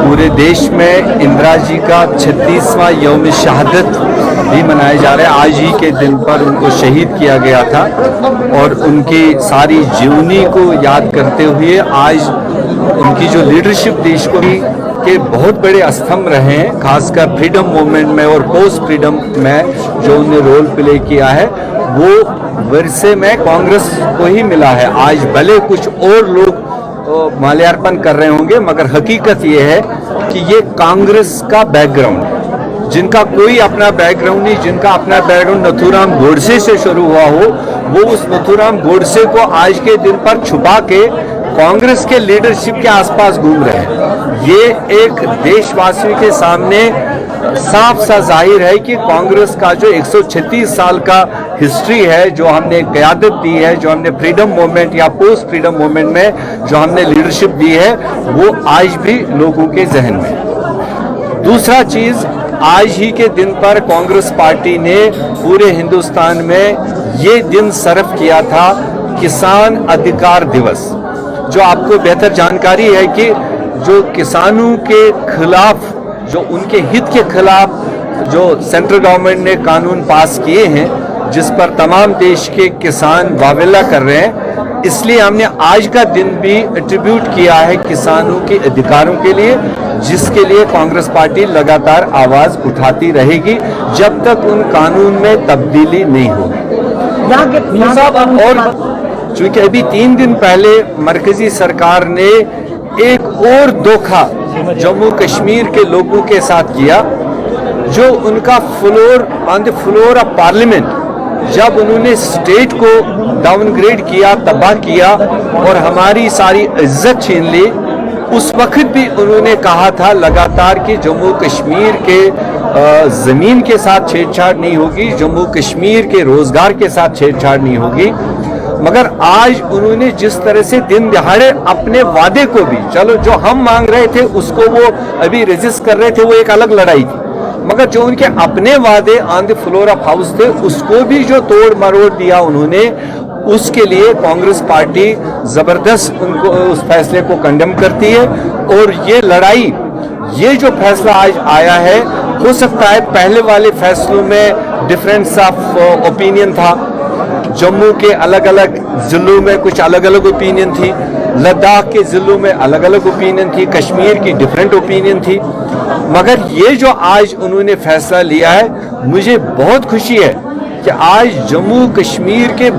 पूरे देश में इंदिरा जी का 36वां यौम शहादत भी मनाया जा रहा है। आज ही के दिन पर उनको शहीद किया गया था और उनकी सारी जीवनी को याद करते हुए आज उनकी जो लीडरशिप देश को के बहुत बड़े स्तंभ रहे हैं, खासकर फ्रीडम मूवमेंट में और पोस्ट फ्रीडम में जो उन्होंने रोल प्ले किया है, वो वर्षे में कांग्रेस को ही मिला है। आज भले कुछ और लोग माल्यार्पण कर रहे होंगे, मगर हकीकत ये है कि ये कांग्रेस का बैकग्राउंड, जिनका कोई अपना बैकग्राउंड नहीं, जिनका अपना बैकग्राउंड नथुराम गोडसे से शुरू हुआ हो, वो उस नथुराम गोडसे को आज के दिन पर छुपा के कांग्रेस के लीडरशिप के आसपास घूम रहे हैं। ये एक देशवासियों के सामने साफ सा जाहिर है कि कांग्रेस का जो 136 साल का हिस्ट्री है, जो हमने क़यादत दी है, जो हमने फ्रीडम मूवमेंट या पोस्ट फ्रीडम मूवमेंट में जो हमने लीडरशिप दी है, वो आज भी लोगों के जहन में। दूसरा चीज़, आज ही के दिन पर कांग्रेस पार्टी ने पूरे हिंदुस्तान में ये दिन सर्व किया था किसान अधिकार दिवस। जो आपको बेहतर जानकारी है कि जो किसानों के खिलाफ, जो उनके हित के खिलाफ जो सेंट्रल गवर्नमेंट ने कानून पास किए हैं, जिस पर तमाम देश के किसान वावेला कर रहे हैं, इसलिए हमने आज का दिन भी एट्रीब्यूट किया है किसानों के अधिकारों के लिए, जिसके लिए कांग्रेस पार्टी लगातार आवाज़ उठाती रहेगी जब तक उन कानून में तब्दीली नहीं होगी। और चूँकि अभी 3 दिन पहले मरकजी सरकार ने एक और धोखा जम्मू कश्मीर के लोगों के साथ किया, जो उनका floor on the floor of parliament, जब उन्होंने स्टेट को डाउनग्रेड किया, तबाह किया और हमारी सारी इज्जत छीन ली, उस वक्त भी उन्होंने कहा था लगातार कि जम्मू कश्मीर के ज़मीन के साथ छेड़छाड़ नहीं होगी, जम्मू कश्मीर के रोज़गार के साथ छेड़छाड़ नहीं होगी। मगर आज उन्होंने जिस तरह से दिन दिहाड़े अपने वादे को भी, चलो जो हम मांग रहे थे उसको वो अभी रेजिस्ट कर रहे थे, वो एक अलग लड़ाई थी, मगर जो उनके अपने वादे on the floor of house थे उसको भी जो तोड़ मरोड़ दिया उन्होंने, उसके लिए कांग्रेस पार्टी ज़बरदस्त उनको उस फैसले को कंडेम करती है। और ये लड़ाई, ये जो फैसला आज आया है, हो सकता है पहले वाले फैसलों में डिफरेंस ऑफ ओपिनियन था, जम्मू के अलग अलग ज़िलों में कुछ अलग अलग ओपिनियन थी, लद्दाख के ज़िलों में अलग अलग ओपिनियन थी, कश्मीर की डिफरेंट ओपिनियन थी, मगर ये जो आज उन्होंने फैसला लिया है, मुझे बहुत खुशी है कि आज जम्मू कश्मीर के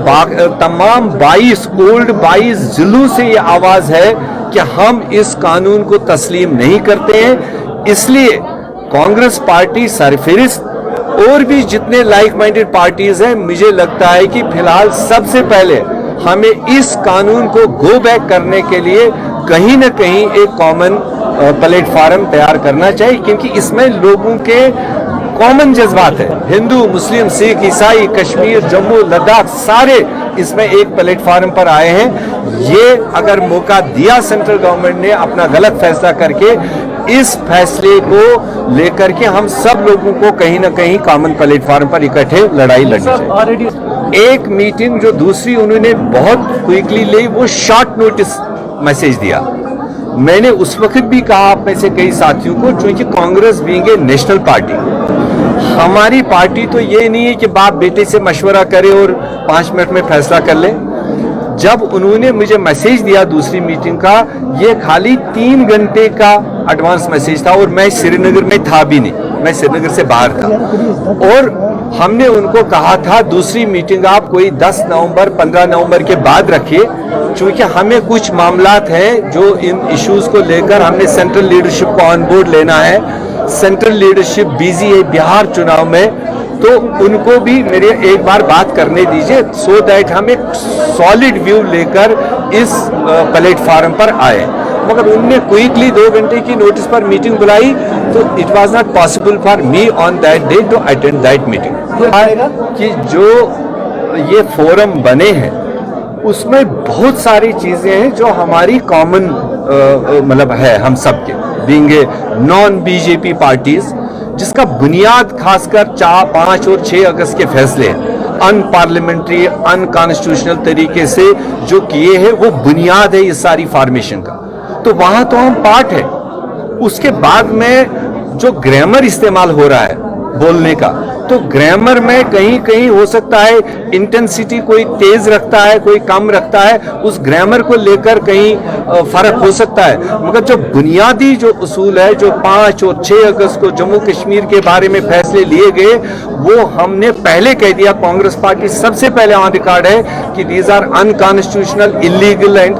तमाम 22 ज़िलों से ये आवाज़ है कि हम इस कानून को तस्लीम नहीं करते हैं। इसलिए कांग्रेस पार्टी सरफहरिस्त और भी जितने लाइक माइंडेड पार्टीज हैं, मुझे लगता है कि फिलहाल सबसे पहले हमें इस कानून को गो बैक करने के लिए कहीं ना कहीं एक कॉमन प्लेटफार्म तैयार करना चाहिए, क्योंकि इसमें लोगों के कॉमन जज्बात है, हिंदू, मुस्लिम, सिख, ईसाई, कश्मीर, जम्मू, लद्दाख, सारे इसमें एक प्लेटफार्म पर आए हैं। ये अगर मौका दिया सेंट्रल गवर्नमेंट ने अपना गलत फैसला करके, इस फैसले को लेकर के हम सब लोगों को कहीं ना कहीं कॉमन प्लेटफार्म पर इकट्ठे लड़ाई लड़नी चाहिए। एक मीटिंग जो दूसरी उन्होंने बहुत क्विकली ली, वो शॉर्ट नोटिस मैसेज दिया। मैंने उस वक्त भी कहा आप में से कई साथियों को, चूंकि Congress being a national party, हमारी पार्टी तो ये नहीं है कि बाप बेटे से मशवरा करे और 5 मिनट में फैसला कर ले। जब उन्होंने मुझे मैसेज दिया दूसरी मीटिंग का, ये खाली 3 घंटे का एडवांस मैसेज था और मैं श्रीनगर में था भी नहीं, मैं श्रीनगर से बाहर था। और हमने उनको कहा था दूसरी मीटिंग आप कोई 10 नवंबर 15 नवंबर के बाद रखिए, क्योंकि हमें कुछ मामलात हैं जो इन इश्यूज को लेकर हमने सेंट्रल लीडरशिप को ऑन बोर्ड लेना है। सेंट्रल लीडरशिप बिजी है बिहार चुनाव में, तो उनको भी मेरे एक बार बात करने दीजिए, सो दैट हम एक सॉलिड व्यू लेकर इस प्लेटफार्म पर आए। मगर उनने क्विकली 2 घंटे की नोटिस पर मीटिंग बुलाई, तो it was not possible for me on that day to attend that meeting. कि जो ये फोरम बने हैं उसमें बहुत सारी चीज़ें हैं जो हमारी कॉमन मतलब है हम सब के, being a non BJP parties, जिसका बुनियाद खासकर 4, 5 और 6 अगस्त के फैसले हैं, अनपार्लियामेंट्री, अनकॉन्स्टिट्यूशनल तरीके से जो किए हैं, वो बुनियाद है इस सारी फॉर्मेशन का। तो वहाँ तो हम पार्ट है, اس کے بعد میں جو گرامر استعمال ہو رہا ہے بولنے کا, تو گرامر میں کہیں کہیں ہو سکتا ہے انٹینسٹی کوئی تیز رکھتا ہے, کوئی کم رکھتا ہے, اس گرامر کو لے کر کہیں فرق ہو سکتا ہے, مگر جو بنیادی جو اصول ہے, جو 5 اور 6 اگست کو جموں کشمیر کے بارے میں فیصلے لیے گئے, وہ ہم نے پہلے کہہ دیا, کانگریس پارٹی سب سے پہلے آن ریکارڈ ہے کہ these are unconstitutional, illegal and